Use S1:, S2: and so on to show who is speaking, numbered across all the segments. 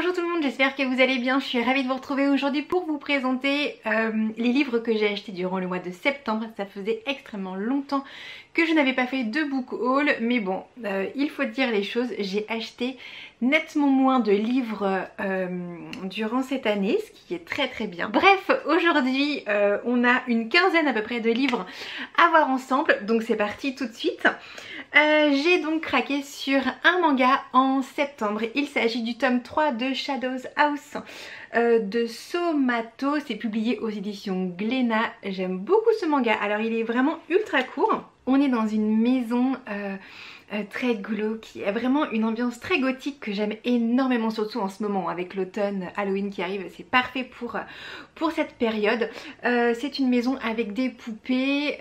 S1: Bonjour tout le monde, j'espère que vous allez bien. Je suis ravie de vous retrouver aujourd'hui pour vous présenter les livres que j'ai achetés durant le mois de septembre. Ça faisait extrêmement longtemps que je n'avais pas fait de book haul, mais bon, il faut dire les choses, j'ai acheté nettement moins de livres durant cette année, ce qui est très bien. Bref, aujourd'hui on a une quinzaine à peu près de livres à voir ensemble, donc c'est parti tout de suite. J'ai donc craqué sur un manga en septembre. Il s'agit du tome 3 de Shadows House de Somato. C'est publié aux éditions Glénat. J'aime beaucoup ce manga. Alors il est vraiment ultra court. On est dans une maison très glauque, qui a vraiment une ambiance très gothique que j'aime énormément, surtout en ce moment avec l'automne, Halloween qui arrive. C'est parfait pour cette période. C'est une maison avec des poupées,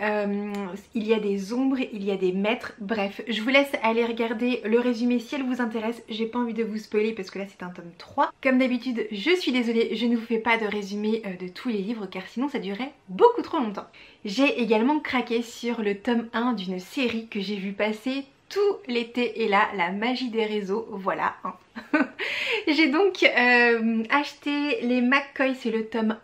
S1: il y a des ombres, il y a des maîtres. Bref, je vous laisse aller regarder le résumé si elle vous intéresse. J'ai pas envie de vous spoiler parce que là c'est un tome 3. Comme d'habitude, je suis désolée, je ne vous fais pas de résumé de tous les livres car sinon ça durerait beaucoup trop longtemps. J'ai également craqué sur le tome 1 d'une série que j'ai vu passer tout l'été, et là, la magie des réseaux, voilà. J'ai donc acheté les McCoy, c'est le tome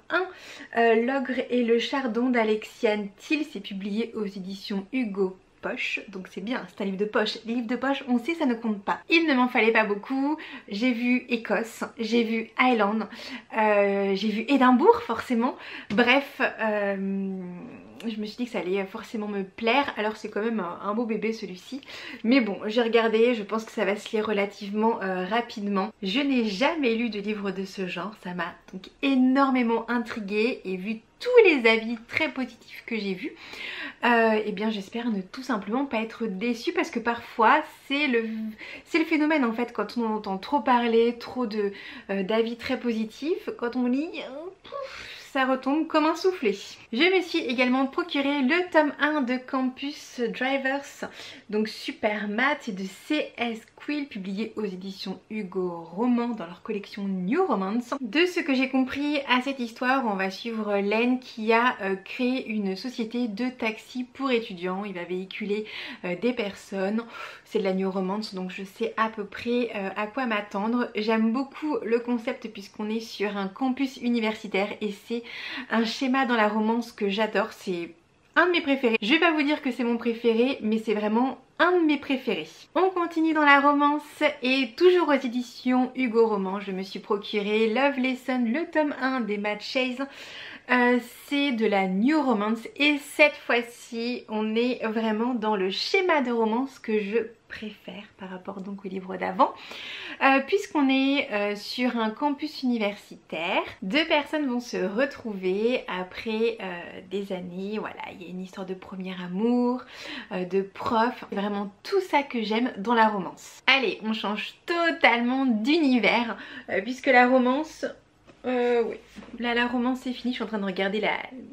S1: 1, L'ogre et le chardon d'Alexiane Thiel, c'est publié aux éditions Hugo Poche, donc c'est bien, c'est un livre de poche. Les livres de poche, on sait, ça ne compte pas. Il ne m'en fallait pas beaucoup. J'ai vu Écosse, j'ai vu Highland, j'ai vu Édimbourg forcément. Bref, je me suis dit que ça allait forcément me plaire. Alors c'est quand même un beau bébé celui-ci. Mais bon, j'ai regardé, je pense que ça va se lire relativement rapidement. Je n'ai jamais lu de livre de ce genre, ça m'a donc énormément intriguée, et vu tous les avis très positifs que j'ai vus, et bien j'espère ne tout simplement pas être déçue, parce que parfois c'est le phénomène en fait, quand on entend trop parler, trop d'avis très positifs, quand on lit, ça retombe comme un soufflé. Je me suis également procuré le tome 1 de Campus Drivers, donc Super Math de C.S. Quill, publié aux éditions Hugo Roman dans leur collection New Romance. De ce que j'ai compris à cette histoire, on va suivre Len qui a créé une société de taxi pour étudiants. Il va véhiculer des personnes. C'est de la New Romance, donc je sais à peu près à quoi m'attendre. J'aime beaucoup le concept puisqu'on est sur un campus universitaire et c'est un schéma dans la romance que j'adore. C'est un de mes préférés. Je vais pas vous dire que c'est mon préféré, mais c'est vraiment un de mes préférés. On continue dans la romance et toujours aux éditions Hugo Roman, je me suis procuré Love Lesson, le tome 1 d'Emma Chase. C'est de la New Romance et cette fois-ci on est vraiment dans le schéma de romance que je préfère par rapport donc au livre d'avant, puisqu'on est sur un campus universitaire. Deux personnes vont se retrouver après des années. Voilà, il y a une histoire de premier amour, de prof, vraiment tout ça que j'aime dans la romance. Allez, on change totalement d'univers puisque la romance, oui, là la romance est finie. Je suis en train de regarder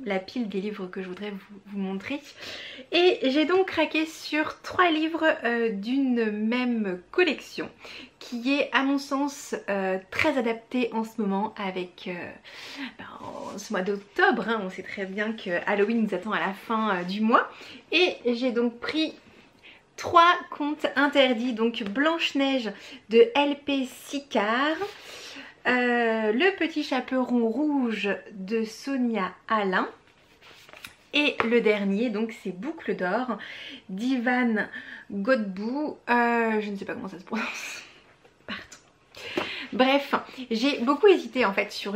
S1: la pile des livres que je voudrais vous montrer. Et j'ai donc craqué sur 3 livres d'une même collection qui est à mon sens très adaptée en ce moment avec en ce mois d'octobre, hein, on sait très bien que Halloween nous attend à la fin du mois. Et j'ai donc pris 3 contes interdits, donc Blanche-Neige de L.P. Sicard, Le Petit Chaperon Rouge de Sonia Alain, et le dernier donc c'est Boucle d'Or d'Ivan Godbout, je ne sais pas comment ça se prononce, pardon. Bref, j'ai beaucoup hésité en fait sur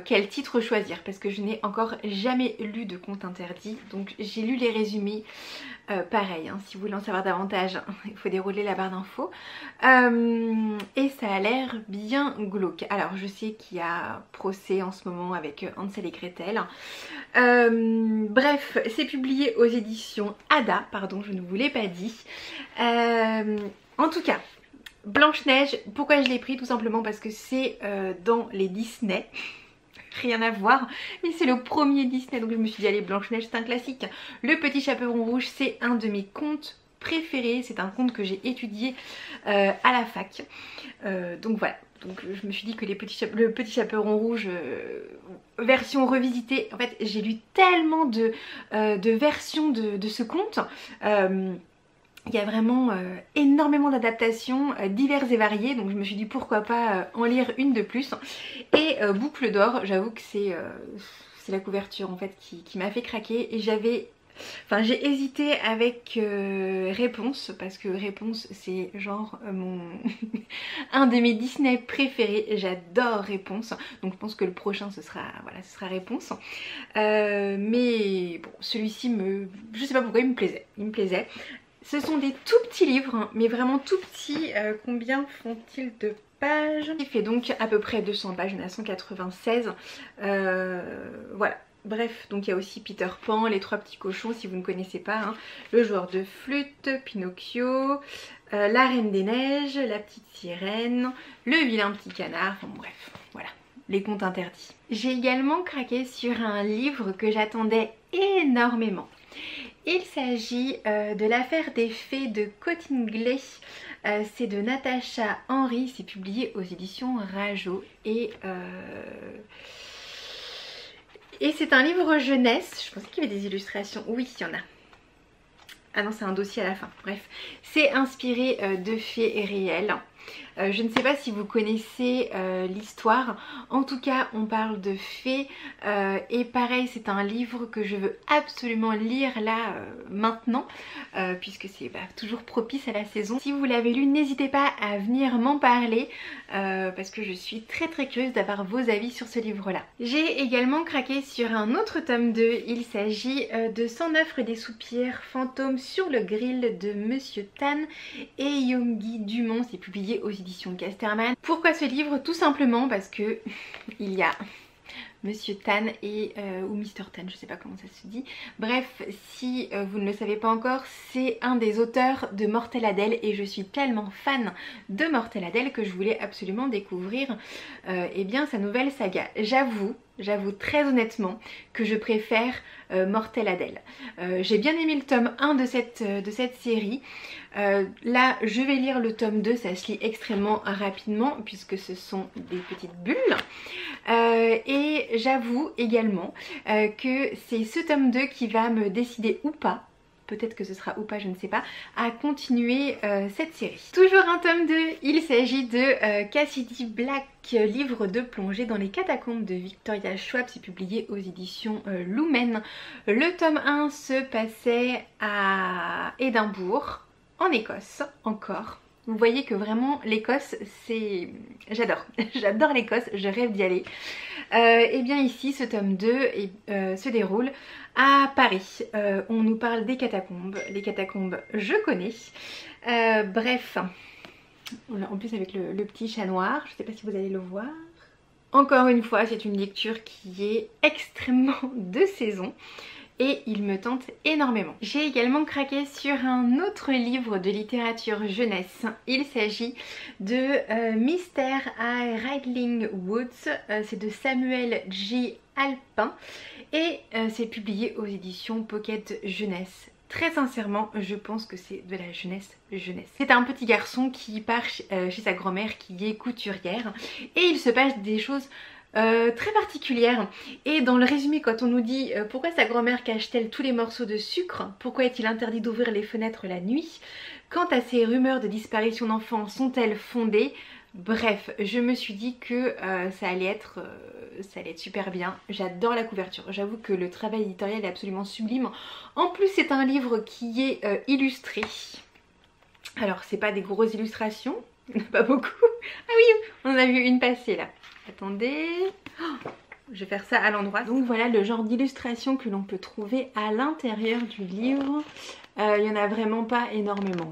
S1: quel titre choisir parce que je n'ai encore jamais lu de conte interdit, donc j'ai lu les résumés. Pareil, hein, si vous voulez en savoir davantage, il faut dérouler la barre d'infos. Et ça a l'air bien glauque. Alors je sais qu'il y a procès en ce moment avec Hansel et Gretel. Bref, c'est publié aux éditions Ada, pardon, je ne vous l'ai pas dit. En tout cas, Blanche-Neige, pourquoi je l'ai pris? Tout simplement parce que c'est dans les Disney. Rien à voir, mais c'est le premier Disney, donc je me suis dit allez, Blanche-Neige c'est un classique. Le Petit Chaperon Rouge, c'est un de mes contes préférés, c'est un conte que j'ai étudié à la fac, donc voilà. Donc je me suis dit que le Petit Chaperon Rouge version revisitée, en fait j'ai lu tellement de versions de ce conte. Il y a vraiment énormément d'adaptations diverses et variées, donc je me suis dit pourquoi pas en lire une de plus. Et Boucle d'or, j'avoue que c'est la couverture en fait qui m'a fait craquer, et j'ai hésité avec Réponse, parce que Réponse c'est genre un de mes Disney préférés, j'adore Réponse, donc je pense que le prochain ce sera Réponse. Mais bon, celui-ci je sais pas pourquoi il me plaisait. Ce sont des tout petits livres, hein, mais vraiment tout petits. Combien font-ils de pages? Il fait donc à peu près 200 pages, il y en a 196. Voilà. Bref, donc il y a aussi Peter Pan, Les Trois Petits Cochons si vous ne connaissez pas, hein. Le Joueur de flûte, Pinocchio, La Reine des Neiges, La Petite Sirène, Le Vilain Petit Canard, enfin bref, voilà, les contes interdits. J'ai également craqué sur un livre que j'attendais énormément. Il s'agit de l'affaire des fées de Cottingley. C'est de Natacha Henry, c'est publié aux éditions Rajo et c'est un livre jeunesse. Je pensais qu'il y avait des illustrations. Oui, il y en a. Ah non, c'est un dossier à la fin. Bref, c'est inspiré de faits réels. Je ne sais pas si vous connaissez l'histoire, en tout cas on parle de fées et pareil c'est un livre que je veux absolument lire là maintenant puisque c'est toujours propice à la saison. Si vous l'avez lu, n'hésitez pas à venir m'en parler parce que je suis très curieuse d'avoir vos avis sur ce livre là. J'ai également craqué sur un autre tome 2, il s'agit de 109 des soupirs fantômes sur le grill de Monsieur Tan et Yonggi Dumont, c'est publié aux éditions Casterman. Pourquoi ce livre? Tout simplement parce que il y a Monsieur Tan et ou Mr Tan, je sais pas comment ça se dit. Bref, si vous ne le savez pas encore, c'est un des auteurs de Mortel Adèle et je suis tellement fan de Mortel Adèle que je voulais absolument découvrir eh bien sa nouvelle saga. J'avoue très honnêtement que je préfère Mortel Adèle. J'ai bien aimé le tome 1 de cette série. Là je vais lire le tome 2, ça se lit extrêmement rapidement puisque ce sont des petites bulles. Et j'avoue également que c'est ce tome 2 qui va me décider ou pas, peut-être que ce sera ou pas, je ne sais pas, à continuer cette série. Toujours un tome 2, il s'agit de Cassidy Black, livre de plongée dans les catacombes de Victoria Schwab, c'est publié aux éditions Lumen. Le tome 1 se passait à Édimbourg, en Écosse, encore. Vous voyez que vraiment l'Écosse, c'est... J'adore, j'adore l'Écosse, je rêve d'y aller. Et bien ici, ce tome 2 se déroule à Paris. On nous parle des catacombes. Les catacombes, je connais. Bref, en plus avec le petit chat noir, je ne sais pas si vous allez le voir. Encore une fois, c'est une lecture qui est extrêmement de saison. Et il me tente énormément. J'ai également craqué sur un autre livre de littérature jeunesse. Il s'agit de Mystère à Riding Woods. C'est de Samuel J. Alpin et c'est publié aux éditions Pocket Jeunesse. Très sincèrement, je pense que c'est de la jeunesse. C'est un petit garçon qui part chez sa grand-mère qui est couturière et il se passe des choses très particulière. Et dans le résumé, quand on nous dit pourquoi sa grand-mère cache-t-elle tous les morceaux de sucre, pourquoi est-il interdit d'ouvrir les fenêtres la nuit, quant à ces rumeurs de disparition d'enfants sont-elles fondées, bref, je me suis dit que ça allait être super bien. J'adore la couverture, j'avoue que le travail éditorial est absolument sublime. En plus c'est un livre qui est illustré. Alors c'est pas des grosses illustrations, pas beaucoup. Ah oui, on en a vu une passer là. Attendez, je vais faire ça à l'endroit. Donc voilà le genre d'illustration que l'on peut trouver à l'intérieur du livre. Il n'y en a vraiment pas énormément.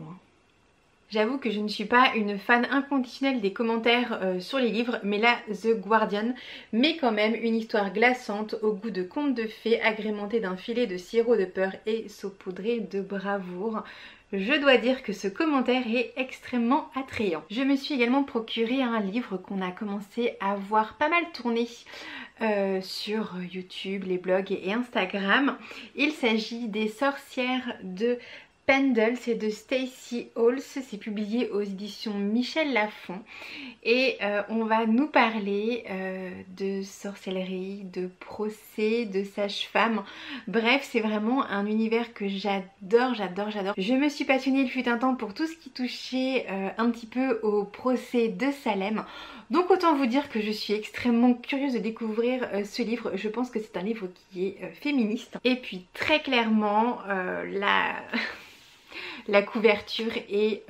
S1: J'avoue que je ne suis pas une fan inconditionnelle des commentaires sur les livres, mais là The Guardian met quand même une histoire glaçante au goût de conte de fées agrémentée d'un filet de sirop de peur et saupoudré de bravoure. Je dois dire que ce commentaire est extrêmement attrayant. Je me suis également procuré un livre qu'on a commencé à voir pas mal tourner sur YouTube, les blogs et Instagram. Il s'agit des sorcières de Pendle, c'est de Stacey Halls, c'est publié aux éditions Michel Lafon et on va nous parler de sorcellerie, de procès, de sage-femme. Bref, c'est vraiment un univers que j'adore, j'adore, j'adore. Je me suis passionnée il fut un temps pour tout ce qui touchait un petit peu au procès de Salem. Donc autant vous dire que je suis extrêmement curieuse de découvrir ce livre. Je pense que c'est un livre qui est féministe. Et puis très clairement, la couverture est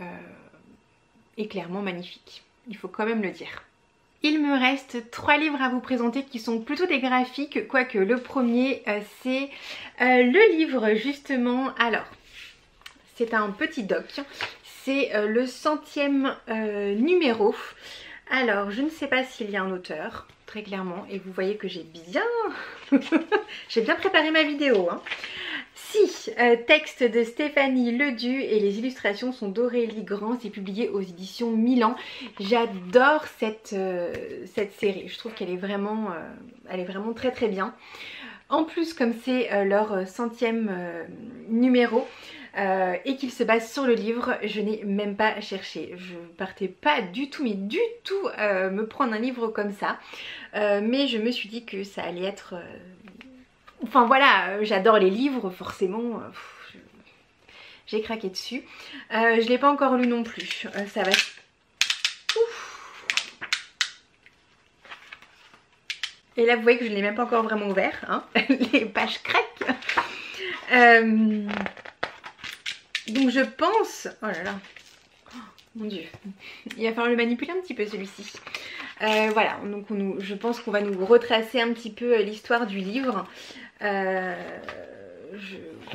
S1: clairement magnifique. Il faut quand même le dire. Il me reste 3 livres à vous présenter qui sont plutôt des graphiques, quoique le premier c'est le livre justement. Alors, c'est un petit doc, c'est le 100e numéro. Alors, je ne sais pas s'il y a un auteur, très clairement, et vous voyez que j'ai bien préparé ma vidéo, hein. Si, texte de Stéphanie Ledu et les illustrations sont d'Aurélie Grand, c'est publié aux éditions Milan. J'adore cette série, je trouve qu'elle est vraiment très très bien. En plus, comme c'est leur 100e numéro et qu'il se base sur le livre, je n'ai même pas cherché. Je partais pas du tout, mais du tout me prendre un livre comme ça. Mais je me suis dit que ça allait être... Enfin voilà, j'adore les livres, forcément, j'ai craqué dessus. Je ne l'ai pas encore lu non plus, ça va... Ouf. Et là vous voyez que je ne l'ai même pas encore vraiment ouvert, hein. Les pages craquent. Donc je pense... Oh là là, oh, mon dieu, il va falloir le manipuler un petit peu celui-ci. Voilà, donc je pense qu'on va nous retracer un petit peu l'histoire du livre. Enfin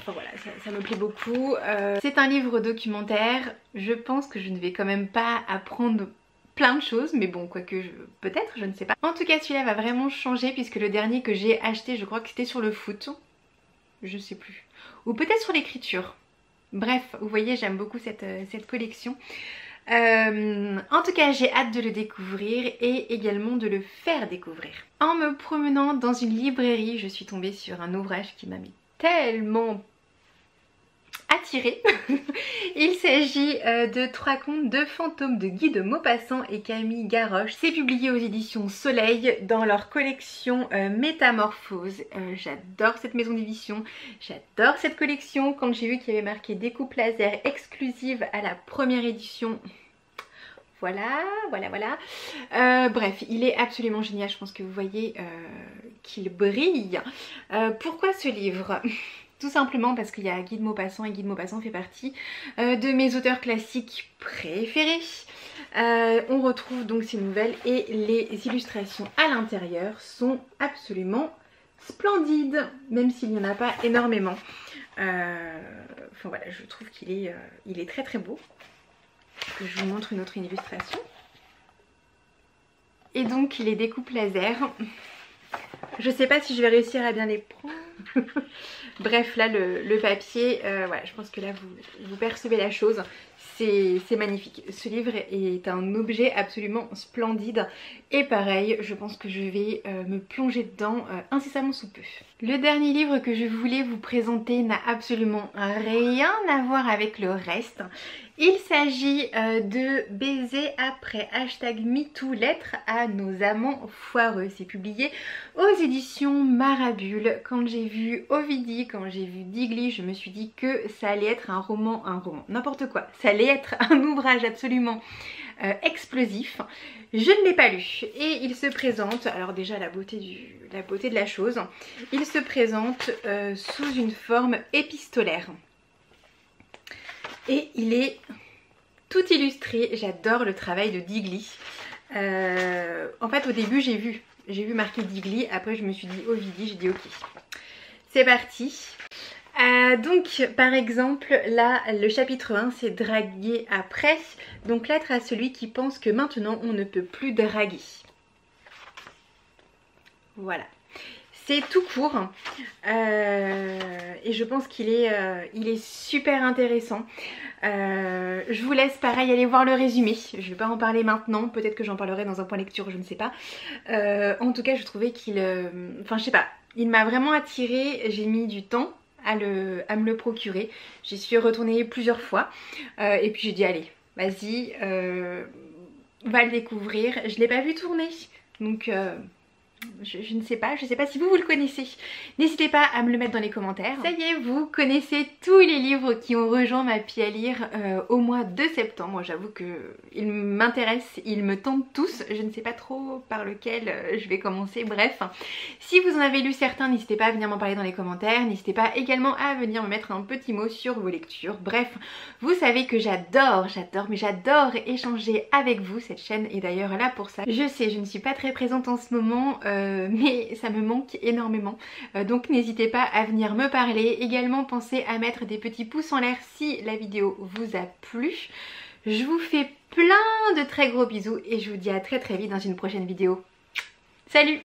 S1: voilà, ça me plaît beaucoup. C'est un livre documentaire. Je pense que je ne vais quand même pas apprendre plein de choses, mais bon, quoique peut-être, je ne sais pas. En tout cas, celui-là va vraiment changer puisque le dernier que j'ai acheté, je crois que c'était sur le foot. Je sais plus. Ou peut-être sur l'écriture. Bref, vous voyez, j'aime beaucoup cette collection. En tout cas, j'ai hâte de le découvrir et également de le faire découvrir. En me promenant dans une librairie, je suis tombée sur un ouvrage qui m'a mis tellement attirée. Il s'agit de 3 contes de fantômes de Guy de Maupassant et Camille Garroche. C'est publié aux éditions Soleil dans leur collection Métamorphose. J'adore cette maison d'édition, j'adore cette collection. Quand j'ai vu qu'il y avait marqué découpe laser exclusive à la première édition, voilà. Bref, il est absolument génial, je pense que vous voyez qu'il brille. Pourquoi ce livre ? Tout simplement parce qu'il y a Guy de Maupassant et Guy de Maupassant fait partie de mes auteurs classiques préférés. On retrouve donc ces nouvelles et les illustrations à l'intérieur sont absolument splendides, même s'il n'y en a pas énormément. Enfin voilà, je trouve qu'il est très très beau. Je vous montre une autre illustration. Et donc les découpes laser. Je sais pas si je vais réussir à bien les prendre. Bref, là le papier, voilà, je pense que là vous percevez la chose. C'est magnifique. Ce livre est un objet absolument splendide. Et pareil, je pense que je vais me plonger dedans incessamment sous peu. Le dernier livre que je voulais vous présenter n'a absolument rien à voir avec le reste. Il s'agit de Baiser après #MeToo, lettre à nos amants foireux. C'est publié aux éditions Marabule. Quand j'ai vu Ovidie, quand j'ai vu Digli, je me suis dit que ça allait être un roman, n'importe quoi. Ça allait être un ouvrage absolument explosif. Je ne l'ai pas lu et il se présente, alors déjà la beauté de la chose, il se présente sous une forme épistolaire. Et il est tout illustré, j'adore le travail de Digli. En fait au début j'ai vu marqué Digli, après je me suis dit Ovidie, j'ai dit ok. C'est parti. Donc par exemple là le chapitre 1 c'est draguer après, donc lettre à celui qui pense que maintenant on ne peut plus draguer. Voilà. C'est tout court et je pense qu'il est super intéressant. Je vous laisse pareil aller voir le résumé. Je ne vais pas en parler maintenant, peut-être que j'en parlerai dans un point lecture, je ne sais pas. En tout cas je trouvais qu'il... Enfin je sais pas, il m'a vraiment attirée, j'ai mis du temps à me le procurer. J'y suis retournée plusieurs fois et puis j'ai dit allez, vas-y, va le découvrir. Je ne l'ai pas vu tourner, donc je ne sais pas, je ne sais pas si vous le connaissez. N'hésitez pas à me le mettre dans les commentaires. Ça y est, vous connaissez tous les livres qui ont rejoint ma pile à lire au mois de septembre. Moi j'avoue qu'ils m'intéressent, ils me tentent tous. Je ne sais pas trop par lequel je vais commencer. Bref, si vous en avez lu certains, n'hésitez pas à venir m'en parler dans les commentaires. N'hésitez pas également à venir me mettre un petit mot sur vos lectures. Bref, vous savez que j'adore échanger avec vous. Cette chaîne est d'ailleurs là pour ça. Je sais, je ne suis pas très présente en ce moment, mais ça me manque énormément. Donc n'hésitez pas à venir me parler. Également pensez à mettre des petits pouces en l'air si la vidéo vous a plu. Je vous fais plein de très gros bisous et je vous dis à très vite dans une prochaine vidéo. Salut!